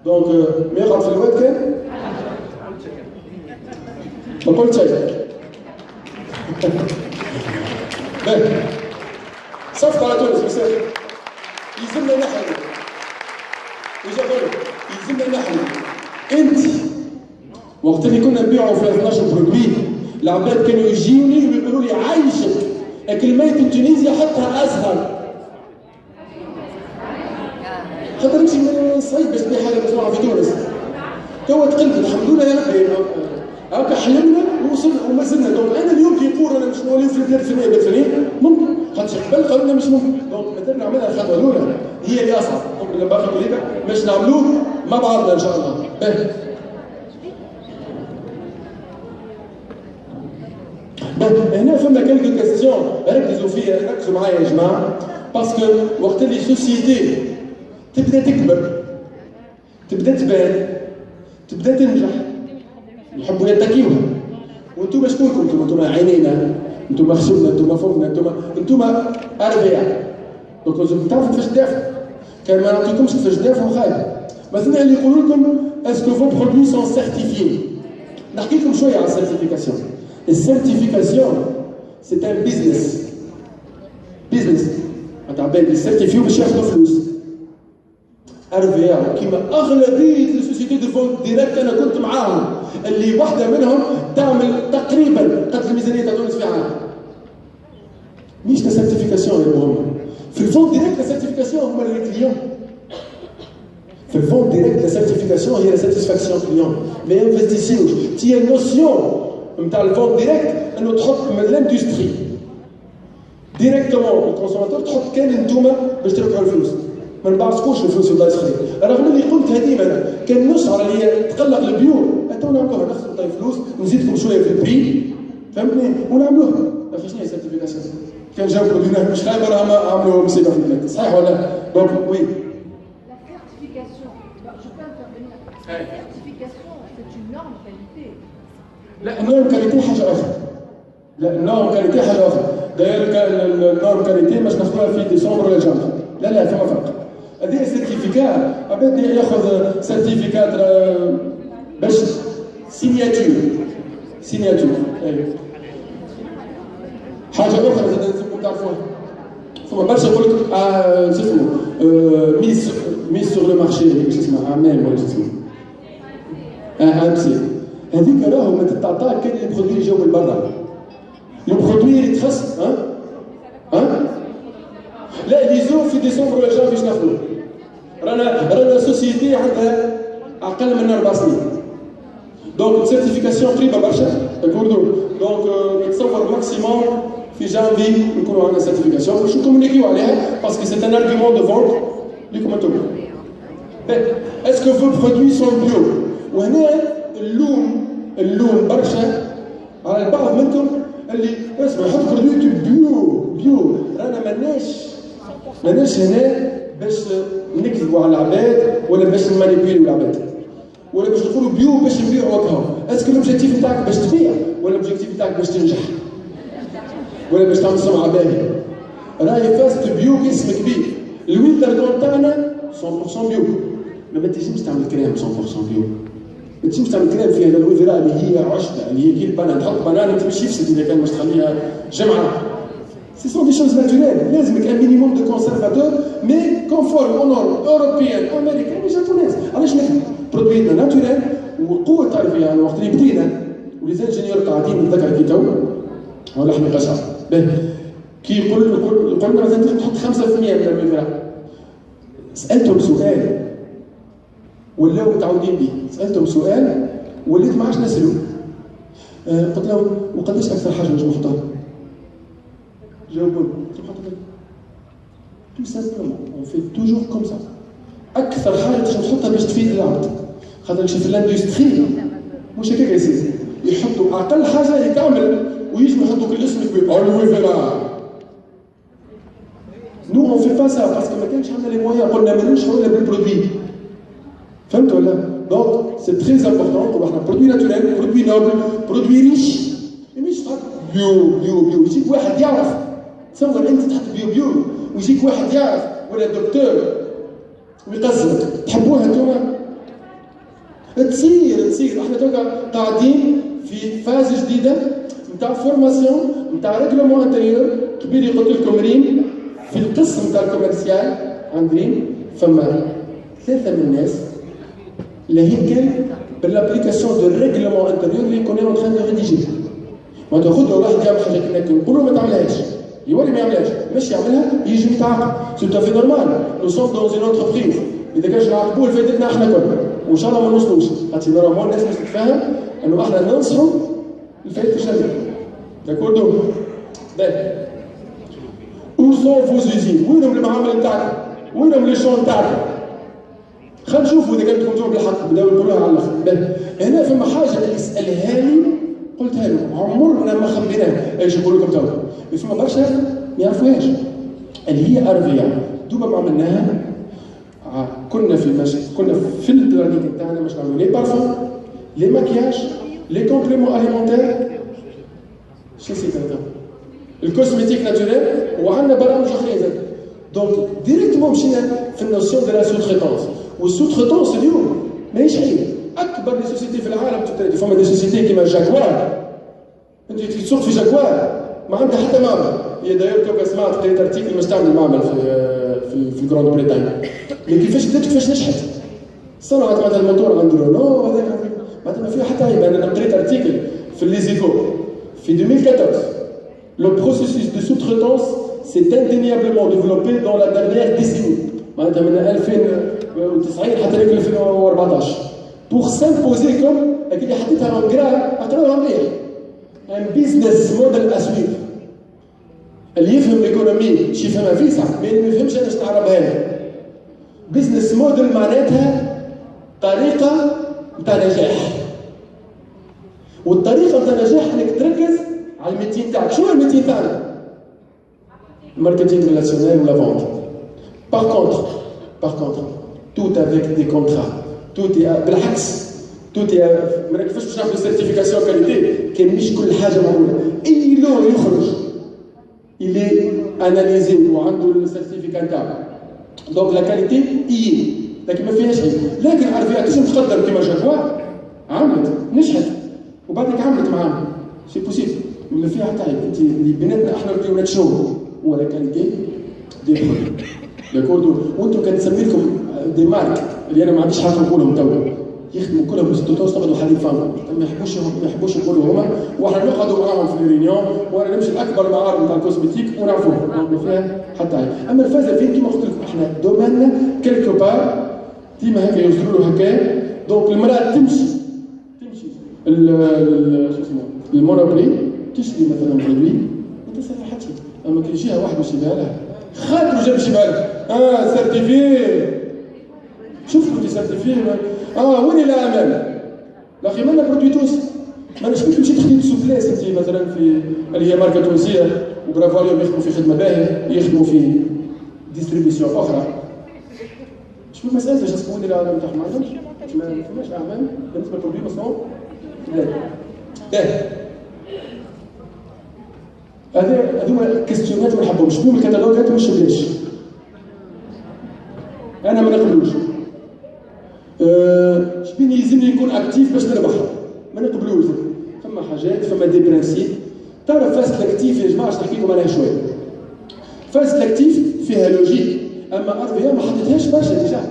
دونك ما يقعد في الواد كان؟ ما قلت شيء. باهي صفقة على تونس بس يلزمنا نحن يلزمنا نحن انت وقت اللي كنا نبيعوا في 12 برودوي العباد كانوا يجيوني ويقولوا لي عايشك الكلمات التونسية حطها ازهر خاطر نمشي من الصعيد باش تبيع حاجه مصنوعه في تونس توا تقلت الحمد لله هكا حلمنا ووصلنا وما زلنا دونك انا اليوم كي نقول انا مش نوليو في 3% ممكن خاطر قبل قالوا لنا مش ممكن دونك مازال نعملها الخطوه الاولى هي اللي اصعب دونك باقي طريقه باش نعملوه مع بعضنا ان شاء الله. هنا فما كالكو كاستيون ركزوا فيها ركزوا معايا يا جماعه باسكو وقت اللي سوسيتي تبدا تكبر تبدا تبان تبدا تنجح يحبوا يتكيوها وانتم شكونكم انتم عينينا انتم خشمنا انتم فوقنا انتم اربعه دونك لازم تعرفوا كيفاش تدافعوا كان ما نعطيكمش كيفاش تدافعوا خايب مثلا اللي يقولوا لكم اسكو فو برودوي سون سيرتيفيي نحكي لكم شويه على السيرتيفيكاسيون. السيرتيفيكاسيون سي ان بيزنس تاع بالي يسيرتيفيو باش ياخذوا فلوس RVA كيما اغلبيه السوسيتي دو فون ديريكت انا كنت معاهم اللي واحده منهم تعمل تقريبا قد الميزانيه تاع تونس في عام. مش السيرتيفيكاسيون اللي مهمه في الفون ديريكت السيرتيفيكاسيون هما لي كليون في الفون ديريكت السيرتيفيكاسيون هي لا ساتيسفاكسيون كليون ما انفستيسيوش تي النوسيون نتاع الفون ديريكت انه تحط من الاندستري ديريكتومون الكونسوماتور تحط كان انتوما باش تربحوا الفلوس ما نبعثكوش الفلوس ولا يسخري رغم اللي قلتها ديما كان نسعر اللي هي تقلق البيور تو نعملوها نخسروا طيب فلوس نزيدكم شويه في البري فهمتني ونعملوها شنو هي السيرتيفيكاسيون كان جاو برودوينا مش خايبه راهم عملوا مصيبه في البلاد صحيح ولا دونك وي لا النورم كاليتي حاجه اخرى لا النورم كاليتي حاجه اخرى داير النورم كاليتي باش ناخذوها في ديسمبر ولا جانفي لا فما فرق هذه السيرتيفيكات عباد ياخذ سيرتيفيكات باش سينياتور حاجه اخرى لازم تعرفوها ثم برشا يقول لك شو اسمه ميس سور لو مارشي شو اسمه عمام ولا شو اسمه امسي هذيك راهو ما تتعطاك كان لي برودوي جاو من برا لو برودوي اللي تخص لا لي زو في ديسمبر ولا جانفي باش ناخذوه رانا سوسيتي عندها اقل من 4 سنين دونك السيرتيفيكاسيون قريبه برشا تقولوا دونك نتصور ماكسيموم في جانفي نكونوا عندنا سيرتيفيكاسيون باش نكومونيكيو عليها باسكو سي ان ارغيومون دو فونت ليكم انتم. اسكو فو برودوي سون بيو وهنا اللوم برشا على البعض منكم اللي اسمع يحط برودوي بيو رانا ماناش هنا باش نكذبوا على العباد ولا باش نمانيبيلوا العباد ولا باش نقولوا بيو باش نبيعوا وقتها اسكو لوبجيكتيف نتاعك باش تبيع ولا لوبجيكتيف نتاعك باش تنجح ولا باش تعمل سمعه باهيه راهي فاست بيو كاسم كبير الويتر تاعنا 100% بيو ما تنجمش تعمل كريم 100% بيو ما تنجمش تعمل كريم فيها الويفرا اللي هي عشبه اللي هي كي البنان تحط بنان انت باش يفسد اذا كان باش تخليها جمعه سي سون دي شوز ناتوريل لازمك ان مينيموم دو كونسيرفاتور مي كونفورم او نورم اوروبيان امريكان جابونيز علاش نحن برودويتنا ناتوريل والقوه تعرفي يعني وقت اللي بدينا وليزانجينيور قاعدين نتذكر كي تو ولا حمي قشعر كي قلنا مثلا تحط 5% من الويفرا سالتهم سؤال ولاو متعودين به سالتهم سؤال وليت ما عادش نسالوا قلت لهم وقداش اكثر حاجه نجم نحطها؟ جاوبوني تو سامبلومون اون في توجور كوم سا اكثر حاجه تنجم تحطها باش تفيد العبد خاطر شوف الاندستري مش هكاك يا سيدي يحطوا اقل حاجه يتعمل ويجموا يحطوا كل اسم كبير الويفرا نو اون في با سا باسكو ما كانش عندنا لي مويان قلنا مالوش ولا بالبرودوي فهمت ولا؟ دونك سي تري امبورتون نقولوا احنا برودوي ناتوريل برودوي نوبل برودوي ريش مش تحط بيو يجيك واحد يعرف تصور انت تحط بيو ويجيك واحد يعرف ولا دكتور ويقزمك تحبوها انتوما تصير احنا توكا قاعدين في فاز جديده نتاع فورماسيون نتاع ريغلومون انتيريور. قبيل قلت لكم ريم في القسم نتاع الكوميرسيال عند ريم فما 3 من الناس لهيكل بالابليكاسيون دو ريغلومون انتيريور اللي كنا اون تران دو ريديجي. ما تاخذ واحد يعمل حاجه كنا نقولوا ما تعملهاش يولي ما يعملهاش مش يعملها يجي يتعاقب. سي تو في نورمال نو سوم دون اون انتربريز اذا كانش نعاقبوا فائدتنا احنا كلنا وان شاء الله ما نوصلوش. خاطر نورمال الناس مش تتفاهم انه احنا ننصروا الفائده الشركه. داكوردو où sont vos usines؟ وينهم المعامل نتاعكم؟ وينهم لي شون نتاعكم؟ خلينا نشوفوا اذا كانت انتم بالحق بداو يقولوها على الاخر. هنا فما حاجه اللي يسالها لي قلتها له عمرنا ما خبيناها ايش يقول لكم تو. فما برشا ما يعرفوهاش اللي هي ارفيا دوبا ما عملناها. كنا في البلانينغ نتاعنا باش نعملوا لي بارفان لي ماكياج لي كومبليمون اليمونتير شو سي هذا الكوزميتيك ناتوريل وعندنا برامج اخرين زاد. دونك ديريكتومون مشينا في النوسيون دو لا سو تريتونس. والسو تريتونس اليوم ماهيش عيب. اكبر لي سوسيتي في العالم فما دي سوسيتي كيما جاكوار. انت تسوق في جاكوار ما عندها حتى معمل. هي داير توكا سمعت قريت ارتيكل باش تعمل معمل في الجراند بريطانيا. مي كيفاش بدات كيفاش نجحت؟ صنعت معناتها الموتور عند رونو هذاك معناتها ما فيها حتى عيب. انا قريت ارتيكل في ليزيكو في 2014. Le processus de sous-traitance s'est indéniablement développé dans la dernière décennie. معناتها من 2009 حتى 2014. Pour s'imposer comme اللي حطيتها اقراوها مليح. Un business model à suivre. اللي يفهم الايكونومي شي يفهمها فيسع ما يفهمش انا شنو نعربها له. بزنس موديل معناتها طريقه نتاع نجاح. والطريقه نتاع النجاح انك تركز على الميتين تاعك. شنو الميتين تاعنا؟ الماركتينغ ريلاسيونيل ولا فونت. Par contre, tout avec des contrats. Tout est بالعكس. Tout est ما كيفاش باش ناخذ سيرتيفيكاسيون كاليتي كان مش كل حاجه معموله. اي لون يخرج il est analysé وعنده السيرتيفيكات نتاعو. دونك لا كاليتي اي لكن ما فيهاش عيب. لكن عرفيها تنجم تقدر كيما جاكوار عملت نجحت وبعدك عملت معاهم سي بوسيبل. ما فيها حتى عيب. انت اللي بيناتنا احنا ولينا نتشوفوا ولا كاليتي دي برودوي داكوردو. وانتم كنسمي لكم دي مارك اللي انا ما عنديش حاجه نقولهم توا يخدموا كلهم بستوتوس تاخذوا حليب فانكو ما يحبوش يقولوا هما. واحنا نقعدوا معاهم في الريونيون وانا نمشي لاكبر المعارض نتاع الكوزميتيك ونعرفوهم ما فيها حتى عيب. اما الفازه فين كيما قلت لكم احنا دوماننا كيلكو بار ديما هكا يوصلوا له هكا. دونك المراه تمشي شو اسمه المونوبري تشري مثلا برودوي ما تصلحش. اما كي يجيها واحد يشريها لها خاطر جاب يشريها لها سيرتيفي. شوف كنت سيرتيفي وين الامان؟ لا اخي مالنا برودوي تونسي. ما نشبك تمشي تخدم سوبلاس انت مثلا في اللي هي ماركه تونسيه وبرافو عليهم يخدموا في خدمه باهيه يخدموا في ديستريبيسيون اخرى. شوف مساله جاست تقول لي العالم نتاعهم ما عندهمش ما فماش اعمال بالنسبه للبرودوي مصنوع لا. هذوما كيستيونات ما نحبهمش. شنو الكتالوجات مش بلاش انا ما نقبلوش. شبيني يلزمني نكون اكتيف باش نربح ما نقبلوش. فما حاجات فما دي برانسيب. تعرف فاست الاكتيف يا جماعه نحكي لكم عليها شويه. فاست الاكتيف فيها لوجيك اما ارفيا ما حطيتهاش برشا ديجا.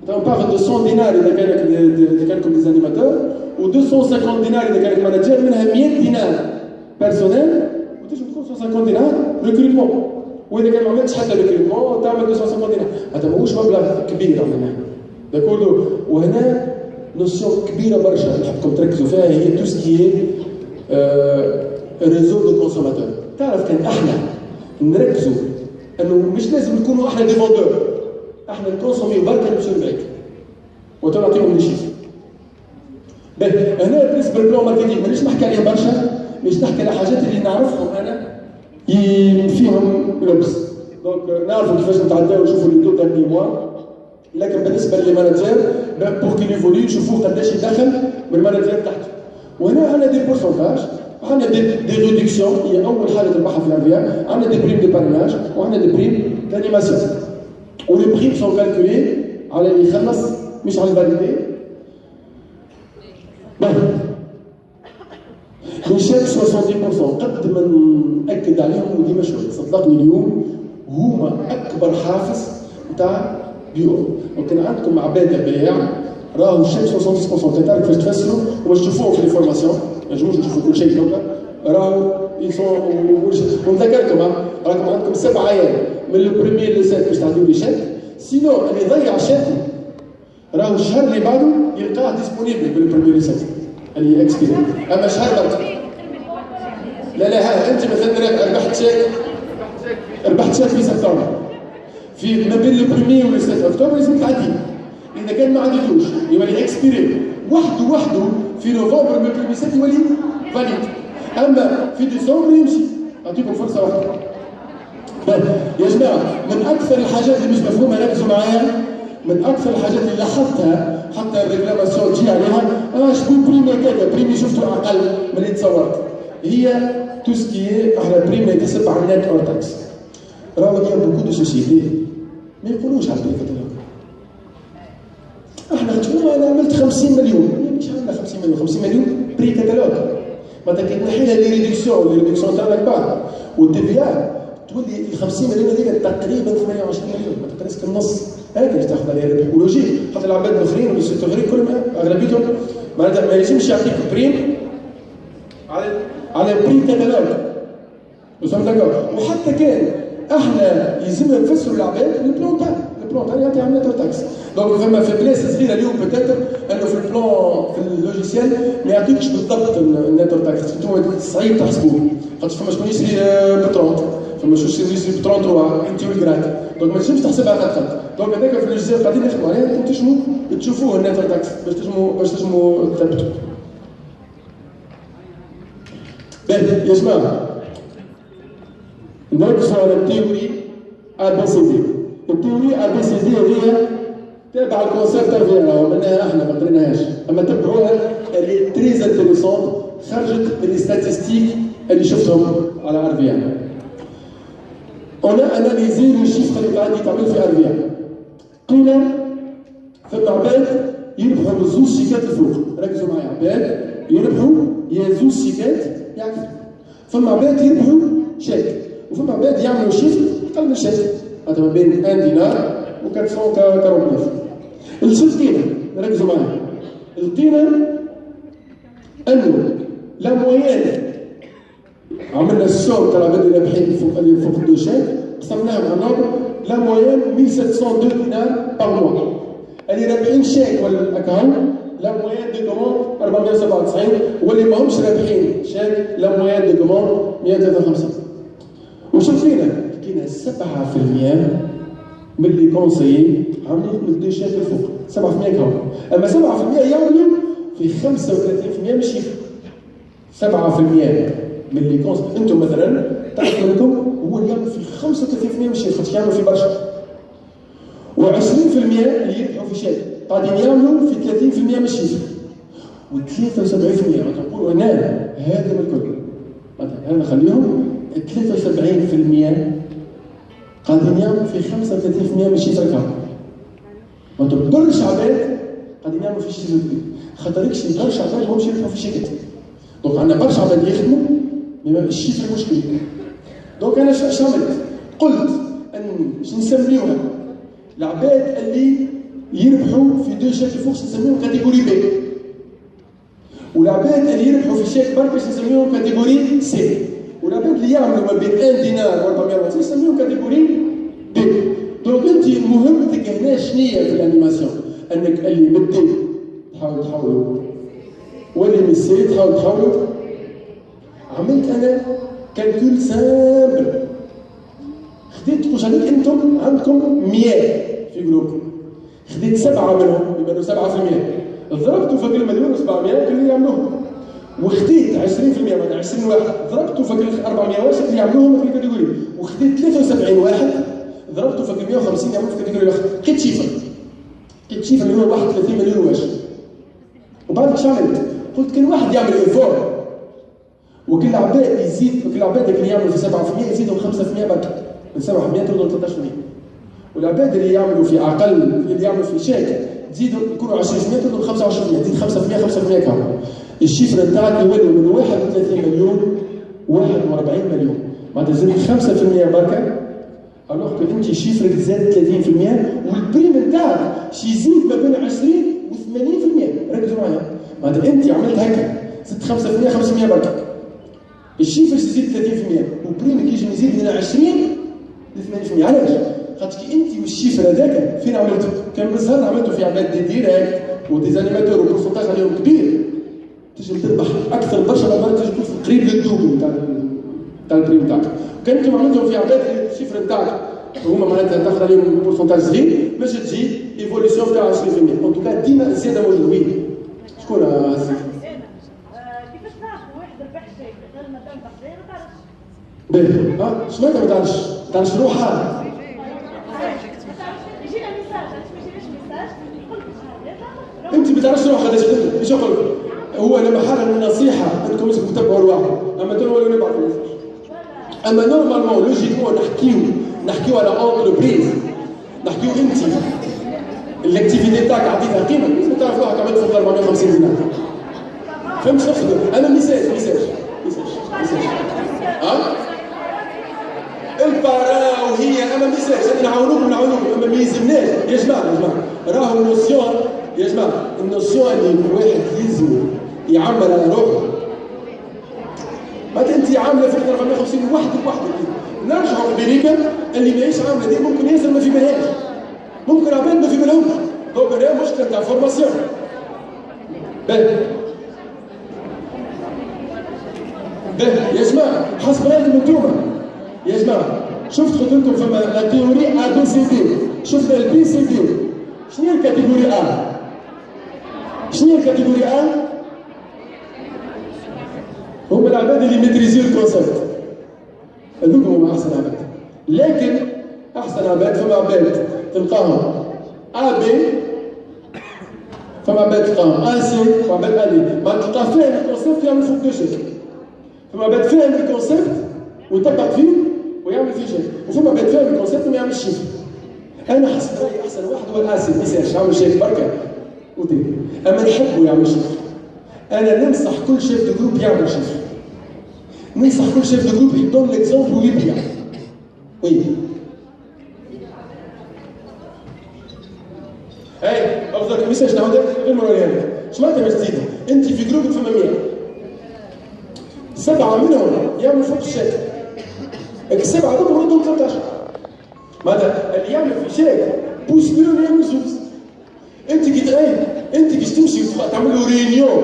On parle de 100 دينار اذا كانكم دي زانيماتور و 250 دينار اذا كانك مانجر منها 100 دينار بيرسونيل وتنجم تكون 150 دينار ريكروتمون. واذا كان ما عملتش حتى ريكروتمون تعمل 250 دينار. هذا ماهوش مبلغ كبير عندنا داكوردو. وهنا نوسيون كبيره برشا نحبكم تركزوا فيها هي تو سكي ريزو دو كونسوماتور. تعرف كان احنا نركزوا انه مش لازم نكونوا احنا دي فوندور. احنا نكونسوميو برك نمشيو لبعيد وتعطيهم لي شيف. هنا بالنسبه للبلون ماركتينغ مانيش نحكي عليه برشا. مش نحكي على حاجات اللي نعرفهم انا فيهم لبس. دونك نعرفوا كيفاش نتعداو نشوفوا لي دو داني موا. لكن بالنسبه للمانجر بور كي يفولي نشوفوه قداش يدخل من المانجر تحته. وهنا عندنا دي بورسونتاج عندنا دي ريدكسيون. هي اول حاجه تربحها في الانفيا. عندنا دي بريم دو باريناج وعندنا دي بريم دانيماسيون. ولي بريم سون كالكولي على اللي يخلص مش على الفاليدي. الشيك 70% قد ما نأكد عليهم وديما شوية صدقني اليوم هما أكبر حافز نتاع بيو. وكان عندكم عباد بياع راهو الشيك 70% كان تعرف كيفاش تفسروا وما تشوفوه في الفورماسيون ما نجموش نشوفوا كل شيء هكا راهو ونذكركم راكم عندكم 7 ايام من البريمير للسات باش تعطيو لي شيك سينو اللي يضيع شيك راهو الشهر اللي بعده يلقاه ديسبونيبل بالبريمير للسات اللي اكسبيري اما شهر برك لا ها انت مثلا ربحت شيك في سبتمبر في ما بين البريمير والسات اكتوبر لازم تعدي اذا كان ما عديتوش يولي اكسبيري وحده في نوفمبر من البريمير للسات يولي فاليد اما في ديسمبر يمشي اعطيكم فرصه واحده. يا جماعه من اكثر الحاجات اللي مش مفهومه ركزوا معايا من اكثر الحاجات اللي لاحظتها حتى الريكلاماسيون تجي عليها شكون بريمي كذا بريمي شفته اقل من اللي تصورت هي تو سكي احنا بريمي يتحسب على النت اور تاكس راهو اليوم بوكو دو سوسيتي ما يقولوش على البريكات احنا شنو انا عملت 50 مليون مش عندنا 50 مليون بري كاتالوج معناتها كي تنحي لها لي ريدكسيون تاعنا كبار والتي في ار تولي ال 50 مليون هذيك تقريبا 28 مليون معناتها بريسك النص هكا باش تاخذ عليها الربح ولوجيك حتى العباد الاخرين والسيت الاخرين كلهم اغلبيتهم معناتها ما يلزمش يعطيك بريم على بري كاتالوج وحتى كان احنا يلزمنا نفسروا العباد البلان تاعنا يعطي عمليه تاكس دونك فما في بلاصه صغيره اليوم بتاتر انه في البلان في اللوجيسيال ما يعطيكش بالضبط النتر تاكس انتم صعيب تحسبوه خاطر فما شكون يشري ب 30 فما شكون يشري ب 33 انت والجراد دونك ما تنجمش تحسبها خط دونك هذاك في اللوجيسيال قاعدين نخدموا عليها انتم تنجموا تشوفوه النتر تاكس باش تنجموا تثبتوا. يا جماعه نركزوا على التيوري ا بي سي دي التيوري ا بي سي دي هي تابع الكونسيبت تاعها ومنها احنا ما قريناهاش اما تبعوها اللي تريز انتريسون خرجت من الستاتستيك اللي شفتهم على ارفيا. انا اناليزي لو شيفر اللي قاعد يتعمل في ارفيا قيل فما عباد يربحوا من زوج شيكات الفوق ركزوا معايا عباد يربحوا يا زوج شيكات يعكسوا فما عباد يربحوا شيك وفما عباد يعملوا شيفر اقل من شيك هذا ما بين 1 دينار و 449 القيمة ركزوا معايا القيمة انه لا مويان عملنا السور تاع العباد اللي رابحين فوق الدوشات قسمناهم على النوبل لا مويان 1702 دينار باغ موا اللي رابحين شيك ولا الاكاون لا مويان دي كوموند 497 واللي ماهمش رابحين شيك لا مويان دي كوموند 153 وشوف لقينا 7% من اللي كونسيي عملوا من الدوشات الفوق 7% كهو اما 7% يعملوا في 35% مش 7% من اللي كونسيي انتم مثلا تعرفوا لكم هو اللي يعمل في 35% مش خاطر يعملوا في برشا و20% اللي يربحوا في شيء قاعدين يعملوا في 30% مش و73% تقولوا انا هذا من الكل هذا نخليهم 73% قاعدين يعملوا في 35% من الشيء الكامل. ما تقدرش عباد قاعدين يعملوا في الشيء الكبير خاطر برشا عباد ماهمش يربحوا في شيء كتير. دونك عندنا برشا عباد يخدموا مما الشيء مش كبير. دونك انا اش عملت؟ قلت ان نسميوها العباد اللي يربحوا في دو شيك فوق نسميهم كاتيجوري بي. والعباد اللي يربحوا في شيك برك باش نسميهم كاتيجوري سي. والعباد اللي يعملوا ما بين 1 دينار و 450 نسميهم كاتيجوري بي. دونك انت مهمتك هنا شنية في الانيماسيون؟ انك اللي بالدي تحاول تحولوا واللي من السي تحاول تحولوا. عملت انا كالكول سامبل خديت واش عليك انتم عندكم 100 في جروبكم خديت 7 منهم يبانوا 7% ضربتوا في المليون و700 اللي يعملوهم وخديت 20% معناها 20 واحد ضربتوا في 400 واحد اللي يعملوهم في الكاتيجوري وخديت 73 واحد ضربتوا في 150 يعملوا في الكاتيجوري واحد لقيت شيفر اللي هو 31 مليون واش وبعد اش عملت؟ قلت كان واحد يعمل ايفور وكل عباد يزيد وكل عباد اللي يعملوا في 7% يزيدوا 5% برك من 7% توصل 13% والعباد اللي يعملوا في اقل اللي يعملوا في شيك تزيدوا يكونوا 20% تكونوا 25%، تزيد 5% 5% كامل. الشيفر نتاعك يولي من 31 مليون 41 مليون، معناتها زاد 5% بركه، الوغ كو انت شيفرك زاد 30% والبريم نتاعك شي يزيد ما بين 20 و 80%. ركزوا معايا، معناتها انت عملت هكا زدت 5% 500 بركه، الشيفر يزيد 30% وبريمك يجي يزيد من 20 ل 80%. علاش؟ خاطر كي انت والشيفر هذاك فين عملته؟ كان بالزهر عملته في عباد دي ديريكت وديزانيماتور وبورسونتاج عليهم كبير، تجي تربح اكثر برشا مرات، تجي تكون قريب للدوبل تاع البريم تاعك. كان انتم عملتهم في عباد الشيفر نتاعك هما معناتها تاخذ عليهم بورسونتاج صغير باش تجي ايفوليسيون تاع 20%. ان توكا ديما الزياده موجوده. وين؟ شكون هذا؟ كيفاش نعرفوا واحد ربح شيء غير ما دام بحذايا ما تعرفش؟ باهي، ها شنو ما تعرفش؟ ما تعرفش روحها. يجينا ميساج، ما يجيناش ميساج يقول لك شهادات. انت ما تعرفش روحها. هذا ايش يقول لك؟ هو لما حاله من نصيحه انكم لازم تتبعوا الواحد، اما تو ولا نبعث الميساج. اما نورمالمون لوجيكمون نحكيو على اونتربريز، نحكيو انت الاكتيفيتي تاعك عطيتها قيمه، لازم تعرف روحك عملت فوق 450 دينار. فهمت شنو نقصد؟ انا ميساج ها؟ البارا وهي انا ميساج نعاونوكم اما ما يلزمناش يا جماعه. راهو النوسيون يا جماعه، النوسيون اللي الواحد يلزم يعمل على روحه. معناتها انت عامله في 450 وحدك نرجعوا لامريكا اللي ماهيش عامله دي ممكن ياسر ما في بالهاش، ممكن عباد ما في بالهمش. دونك هنا مشكله تاع فورماسيون. باهي يا جماعه، حسب رايكم انتوما يا جماعه. شفت قلت لكم فما لا تيوري ا بي سي دي، شفنا البي سي دي. شنو هي الكاتيجوري ا؟ شنو هي الكاتيجوري ا؟ هم العباد اللي ميتريزيو الكونسيبت، هذوك هما احسن عباد. لكن احسن عباد فما عباد تلقاهم ا بي، فما عباد تلقاهم ا سي، فما عباد ا بي. ما تلقى فاهم الكونسيبت يعمل فوق دو شيء، فما عباد فاهم الكونسيبت ويطبق فيه ويعمل فيه شيء، وفما عباد فاهم الكونسيبت وما يعملش شيء. انا حسب رايي احسن واحد هو الاسي، ما يسالش يعمل شيء بركه وطيب، اما نحبه يعمل شيء. انا ننصح كل شيف دو جروب يعمل شيء، ننصح كل شيف دو جروب يدون ليكزومبل ويبيع. وي اي افضل ميساج نعاودها غير مره ثانيه. شو معناتها باش تزيد؟ انت في جروب فما 100، 7 منهم يعملوا فوق الشيك، السبعه هذوما ردهم 13. معناتها اللي يعمل في شيك بوس لو يعمل زوز. انت كي انت كي تمشي تعمل له ريونيون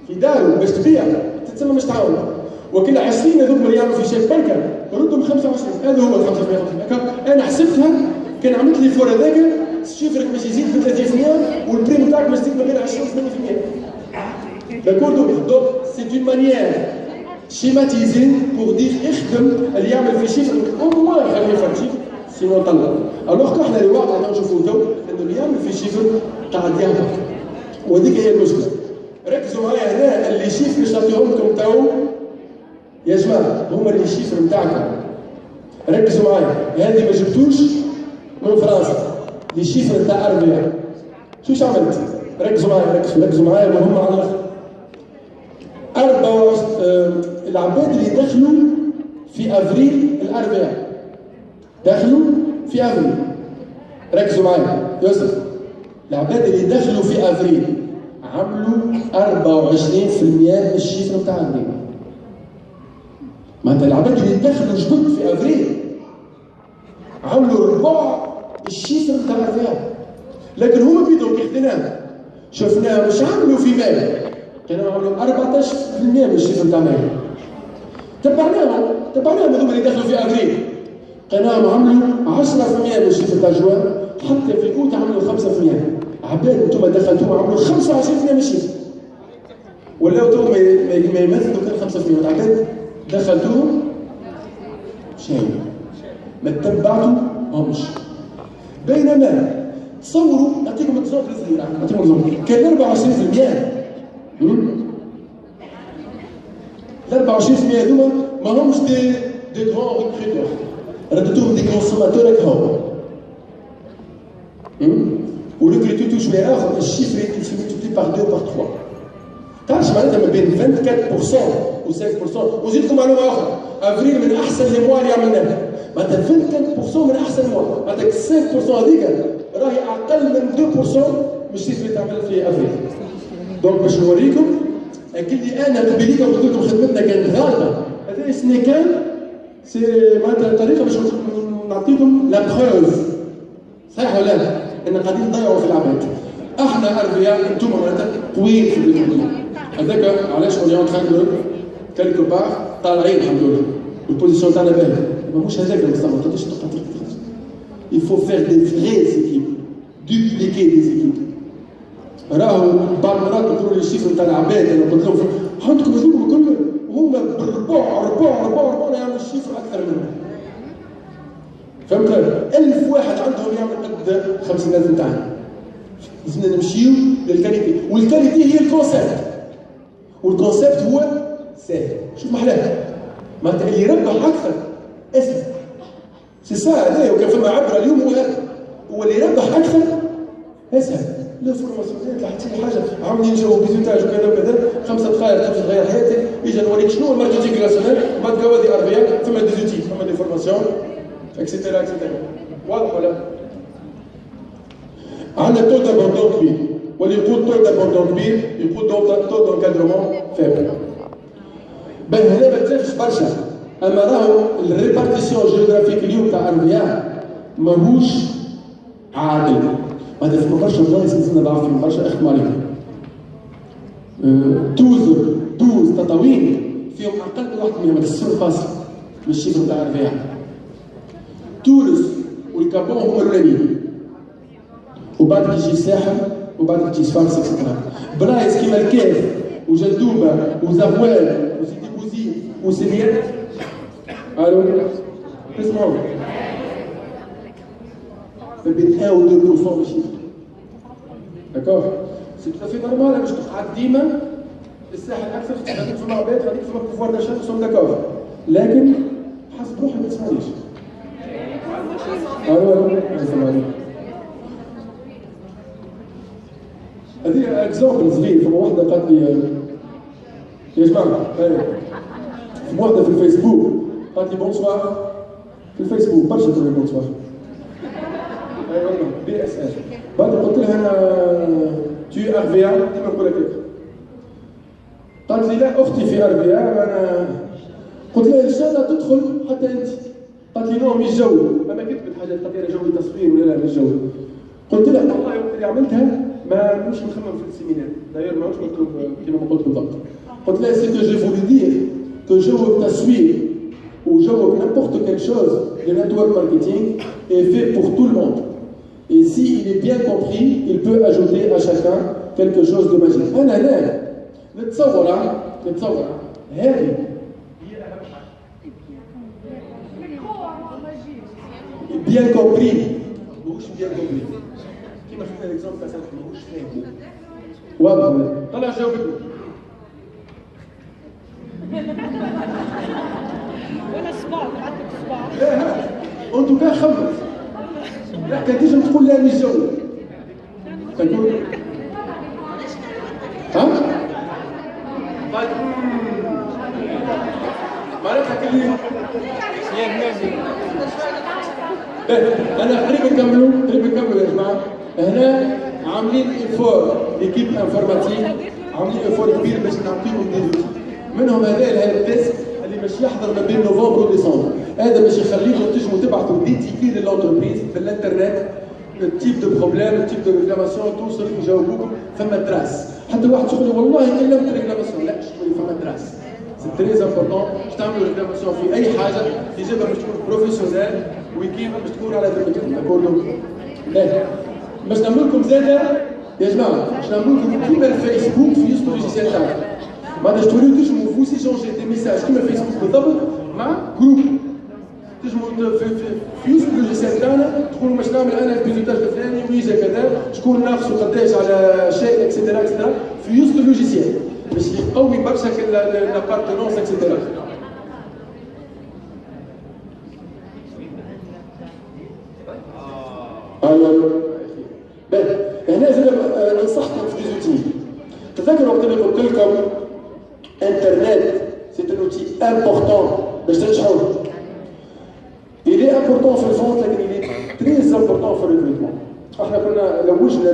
في داره باش تبيع تتسمى مش تعاون. وكل 20 هذوك اللي يعملوا في شيك بركه ردهم 25. هذا هو ال 55. انا حسبتها كان عملت لي فور هذاك شيفرك باش يزيد ب 30% والبريم تاعك باش يزيد ما بين 20 و 80%. داكور؟ دونك سي اون مانيير شيماتيزي بور دير اخدم اللي يعمل في شيفر او موان يخليه يفرجيك سينو طلع. الوغ احنا الواقع اللي نشوفوا تو انه اللي يعمل في شيفر قاعد يهبط، وهذيك هي المشكله. ركزوا معايا هنا، اللي شيفر اللي نعطيهم لكم تو يا جماعه هما اللي شيفر نتاعكم. ركزوا معايا، هذه ما جبتوش من فرنسا، لي شيفر نتاع اربيع. شوش عملت؟ ركزوا معايا ركزوا معايا مهمه على الاخر. 24 العباد اللي دخلوا في افريل الاربعاء، دخلوا في افريل. ركزوا معايا يوسف، العباد اللي دخلوا في افريل عملوا 24% من الشيفر بتاع افريل. معناتها العباد اللي دخلوا جدد في افريل عملوا ربع الشيفر بتاع افريل. لكن هما بيدهم كاغتنام شفناهم مش عملوا في مال، كانوا عملوا 14% من الشيفر بتاع مال. تبعناهم هذوما اللي دخلوا في افريل، لقيناهم عملوا 10% من الشيفر تاع جوان، حتى في اوت عملوا 5%. عباد انتم دخلتوهم عملوا 25% من الشيفر، ولاو تو ما يمثلوا كان 5%. العباد دخلتوهم شيء ما تبعتوهمش. بينما تصوروا نعطيكم اكزومبل صغير، نعطيكم اكزومبل. كان 24% ال 24% هذوما ما همش دي غران ريكروتور، ردتوهم دي كونسوماتور هكا هو. وريكروتو ملتيبليتو شويه اخر الشيفر il se multiplie par 2 par 3. تعرفش معناتها ما بين 24% و 5%. وزيدكم معلومه اخرى، افريل من احسن لي موا اللي عملناها. معناتها 24% من احسن موا، معناتها 5% هذيك راهي اقل من 2% من الشيفر اللي تعمل في افريل. دونك باش نوريكم اللي انا قبيليك قلت لكم خدمتنا كانت غالطه. هذا سني كان سي معناتها طريقه باش نعطيكم لا بروف. صحيح ولا لا؟ ان قاعدين نضيعوا في العباد. احنا اربياء انتم معناتها قويين في الدنيا. هذاك علاش اورينت خاطر كالكو بار طالعين الحمد لله. البوزيسيون تاعنا باهيه. مش هذاك المستوى، ما تقدرش تقطع. Il faut faire des vraies équipes, dupliquer des équipes. راهو بعض المرات يقولوا لي الشيف نتاع العباد، انا قلت لهم عندكم هذوما كلهم وهما بالربع يعمل الشيف اكثر منهم. فهمت؟ 1000 واحد عندهم يعمل قد 50000 نتاعنا. لازمنا نمشيو للكاليتي، والكاليتي هي الكونسيبت. والكونسيبت هو سهل. شوف محلاه. معناتها اللي يربح اكثر اسهل. سي سا هذايا، وكان فما عبره اليوم هو هذا. هو اللي يربح اكثر اسهل. لا فورماسيون حتى حاجه عاملين جو بيزوتاج وكذا وكذا، 5 دقائق تغير حياتك. اجا نوريك شنو الماركتينغ راسيونال، بعد كوادي اربياء فما دي زوتي، فما دي فورماسيون اكسيتيرا اكسيتيرا. واضح ولا؟ عندنا تو دابوندون كبير، واللي يقول تو دابوندون كبير يقول تو دونكادرومون فابل. بل هنا ما تلفش برشا، اما راهو الريبارتيسيون جيوغرافيك اليوم تاع اربياء ماهوش عادل. هذا في برشا بلايص لازمنا نضعف فيهم برشا، اختم عليهم. 12 تطاوين فيهم اقل واحد منهم السيرفاس من الشيفر تاع الربيع. تونس والكابون هما الاولانيين، وبعد يجي الساحل، وبعد يجي صفاقس اكسترا. بلايص كيما الكاف وجندوبه وزغوان وسيدي بوزيد وسليان. الو اسمعوا، ما بين 1 و 2% من الشيفر. داكور؟ سي تو في نورمال باش تقعد ديما الساحل اكثر، خليك في العباد، خليك في البوفوار داشا، سون داكور. لكن حسب روحك ما تسمعنيش. الو ما يسمعني. هذه اكزومبل صغير. فما وحده قالت لي يا جماعه، فما وحده في الفيسبوك قالت لي بونسوار في الفيسبوك، برشا تقول لي بونسوار. اي والله بي اس ال. بعد قلت لها انا تي اربيا، ديما نقول لك هكا. قالت لي لا اختي في اربيا. انا قلت لها ان شاء الله تدخل حتى انت. قالت لي نو مش جو، اما كتبت حاجات قضيه جو تصوير ولا لا مش جو. قلت لها والله الوقت اللي عملتها ما مش مخمم في السيمينار، داير ماهوش مكتوب كما ما قلت بالضبط. قلت لها سي كو جو فولو دير كو جو التصوير وجو n'importe quelque chose de network marketing est fait pour tout le monde. Et s'il est bien compris, il peut ajouter à chacun quelque chose de magique. أنا هنا نتصور هذه هي أهم حاجة. Bien compris. ماهوش bien compris. كيما خدنا الإكزامبل تاع سامح ماهوش فاهم. واضح؟ طلع جاوبني. وانا صباح عندك صباح. لا انتو كان خمس. لا كان تيجي تقول لا مش جاوب. تقول ها؟ طيب معناتها كلي انا قريب نكملوا يا جماعه. هنا عاملين ايفور ليكيب انفورماتيك، عاملين ايفور كبير باش نعطيكم دي زوتي. منهم هذا الهيلب ديسك اللي باش يحضر ما بين نوفمبر وديسمبر. هذا باش يخليكم تنجموا تبعثوا دي تيكي للانتربريز في الانترنت، التيب دو بروبليم، التيب دو ريكلاماسيون، توصل يجاوبوكم. فما تراس. حتى واحد يقول لي والله كلمت ريكلاماسيون، لا شوفوا لي فما تراس. سي تري امبورطون باش تعملوا ريكلاماسيون في اي حاجه يجب باش تكون بروفيسيونيل ويكيما باش تكون على ذمتكم. داكوردو؟ باش نعمل لكم زاده يا جماعه، باش نعمل لكم كيما الفيسبوك في يوسف لوجيسيال تاعنا. معناتها توليو تنجموا فوسي شونجي دي ميساج كيما فيسبوك بالضبط مع جروب. تنجموا في يوسف لوجيسيال تاعنا تقولوا باش نعمل انا البيزوتاج الفلاني ويجا كذا، شكون ناقصوا قداش على شيء اكسيتيرا اكسيتيرا في يوسف لوجيسيال باش يقوي برشا لابارتونونس اكسيتيرا. هنا زاد ننصحكم في ديزوتي. تذكروا وقت اللي قلت لكم انترنت سي ان اوتي امبورتون باش تنجحوا. Il est important في الفونت لكن il est très important في الريكروتمون. احنا كنا لوجنا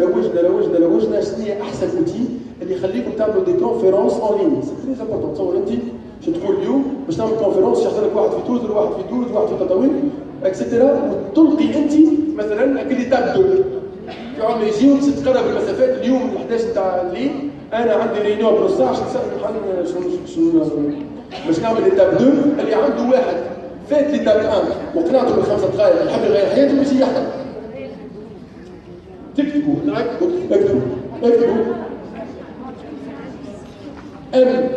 شنو هي احسن اوتي اللي يخليكم تعملوا دي كونفيرونس اون لين. سي تري امبورتون. تصور انت باش تقول اليوم باش تعمل كونفيرونس يحضر لك واحد في تونس وواحد في تونس وواحد في تطاوين اكسيتيرا وتلقي انت مثلا كلي تاب 2 في عام يجيو باش تقرب المسافات. اليوم ال 11 تاع الليل انا عندي ريونيون بنص ساعه باش نعمل ليتاب 2 اللي عنده واحد فات ليتاب 1 وقنعته بالخمسه دقائق يحب يغير حياته باش يحضر. تكتبوا اكتبوا ام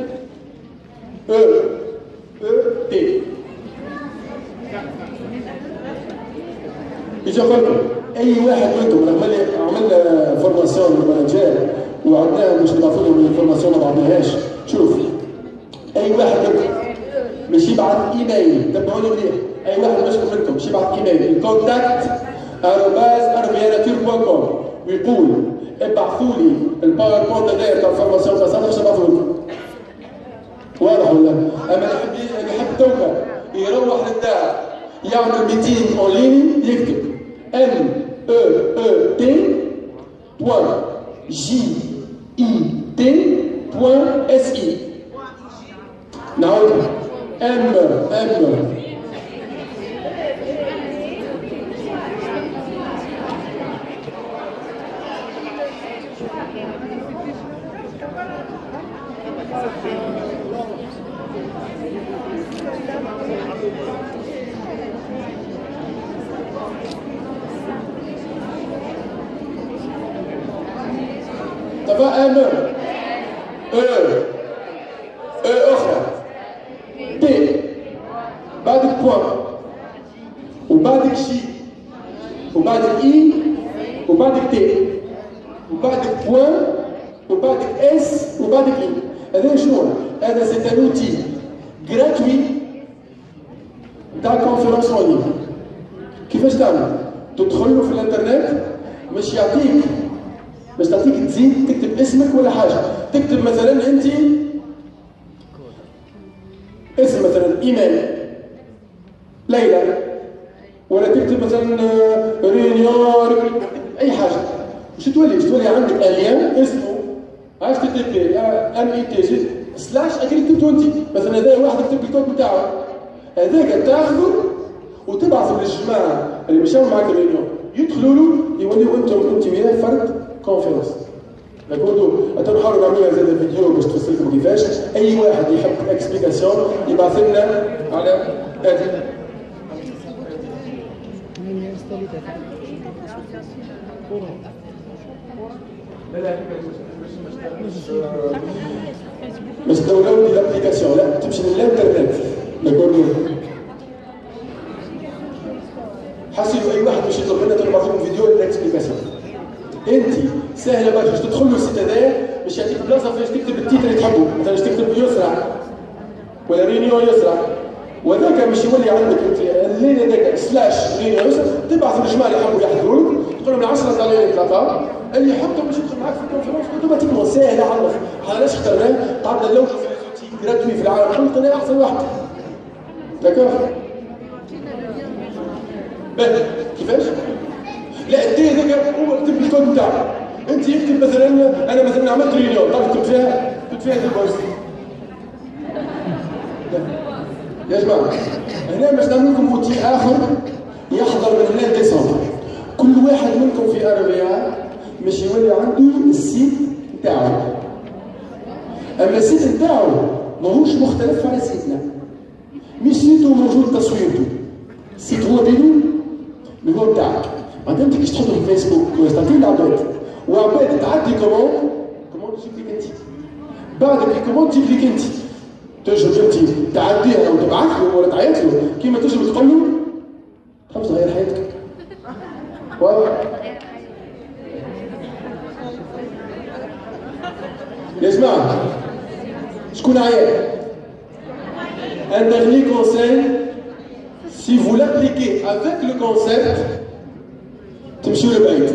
تي يجي لكم اي واحد منكم رغم اللي عملنا فورماسيون للمانجير وعندنا مش نبعثوا لهم الفورماسيون ما بعضناهاش. شوف اي واحد منكم مش يبعث ايميل. تبعوني مليح. اي واحد منكم مش يبعث ايميل contact@arvianature.com ويقول ابعثوا لي الباوربوينت هذايا تاع الفورماسيون تاع باش نبعثوا لكم. واضح ولا؟ اما اللي يحب توكا يروح للدار يعمل ميتين اون لين يكتب meet.jit.si. نعود تبع اخرى ت بعدك بوان وبعدك شي وبعدك اي وبعدك تي وبعدك بوان وبعدك اس وبعدك اي. هذا شنو؟ هذا سي ان اوتي غراتوي تاع كونفيرونس اون لين. كيفاش تعمل؟ تدخل له في الانترنت باش يعطيك باش تعطيك تزيد تكتب اسمك ولا حاجه. تكتب مثلا انت اسم مثلا ايميل ليلى ولا تكتب مثلا ريونيون اي حاجه. مش تولي عندك اليان اسمه عايز تكتب MET سلاش اكتب انت مثلا. هذا واحد يكتب الكود بتاعه هذاك تاخذه وتبعثه للجماعه اللي مشاو معك الريونيون يدخلوا له يوليوا انت وياه فرد كونفيرنس. نقولوا نحاولوا نعملوا زاد فيديو باش توصل لكم كيفاش. اي واحد يحب اكسبليكاسيون يبعث لنا على هذا. باش تداونلود الابليكاسيون لا تمشي للانترنت. نقولوا حسيتوا اي واحد باش يطلب لنا تبعث لكم فيديو للاكسبليكاسيون. انت سهله باش تدخل له السيت هذايا باش يعطيك بلاصه فاش تكتب التيتر اللي تحبه. مثلا باش تكتب يسرع ولا رينيون يسرع وذاك باش يولي عندك انت الليل هذاك سلاش رينيون يسرع. تبعث للجماعه اللي يحبوا يحضروا لك تقول لهم 10 تاع الليل ثلاثه اللي يحطهم باش يدخل معاك في الكونفرنس اوتوماتيكمون ساهله على الاخر. علاش اخترناه؟ قعدنا نلوجوا في ليزوتي جراتوي في العالم كله قلنا احسن واحد. داكور؟ كيفاش؟ لا التي هذاك هو كتب الكود بتاعك. انت يكتب مثلا انا مثلا عملت ريونيون تعرف كنت فيها البوست. يا جماعه هنا باش نعمل لكم اوتي اخر يحضر من هنا لديسمبر. كل واحد منكم في اربيا باش يولي عنده السيت نتاعو. اما السيت نتاعو ماهوش مختلف على سيتنا. مش سيتو موجود تصويرته. السيت هو بدون اللي هو بتاعك. بعدين تجي تحطه في الفيسبوك وتعطيه لعباد وعباد تعدي كوموند تجيب لك انت. بعد الكوموند تجيب لك انت. تجرب انت تعديها او تبعث له ولا تعيط له كيما تجرب تقول له خمس تغير حياتك. واضح؟ يا جماعه شكون عيا؟ Un dernier conseil, si vous l'appliquez avec le concept, تمشيو لبعيد.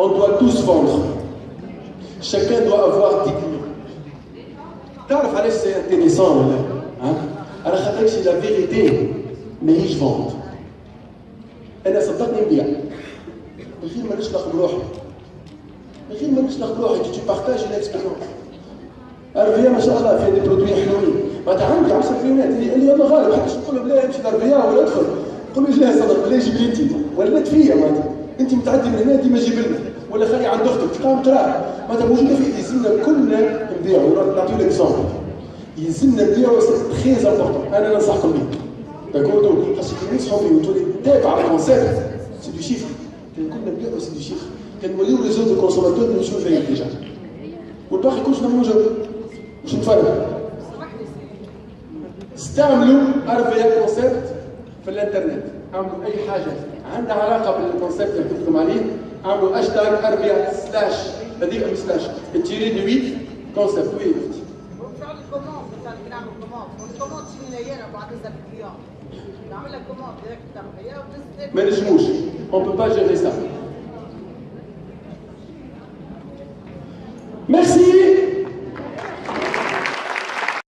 On doit tous vendre. Chacun doit avoir 10 clients. تعرف علاش c'est intéressant ولا؟ على خاطر c'est la vérité ماهيش vente. أنا صدقني نبيع. من غير ما نشلق بروحي. من غير ما نشلق بروحي tu partages une expérience. أربيا ما شاء الله فيها دي برودوي حلوين. معناتها عندي 10 كلمات اللي يلا غالب حتى نقول له بلا امشي لأربيا ولا ادخل. قول له جاه صدق بلا جيب لي أنت. ولات فيا معناتها. أنت متعدي من هنا ديما جيب لنا. ولا خلي عند أختك قام قراءة. معناتها موجودة في يلزمنا كلنا نبيعوا. نعطيو ليكزومبل. يلزمنا نبيعوا سي تري امبورتون. أنا ننصحكم به. داكور خاصك تنصحوا فيه وتولي تابع على الكونسيبت. سي دو شيفر. كان كنا نبيعوا سي دو شيفر. كان نوليو لي زوتر كونسوماتور نمشيو فيهم ديجا. والباقي يكونش نعملوا جو. مش نتفرج. استعملوا ارفيا كونسيبت في الانترنت. اعملوا اي حاجه عندها علاقه بالكونسيبت اللي قلت لكم عليه. اعملوا هاشتاج ارفيا سلاش هذيك سلاش تيري دو 8 كونسيبت. وي اختي. ونفعل الكوموند مثلا كي نعمل كوموند والكوموند شنو هي انا بعد نزل الكليون نعمل لك كوموند ديريكت تاع الحياه ما نجموش. اون بو با جيري سا.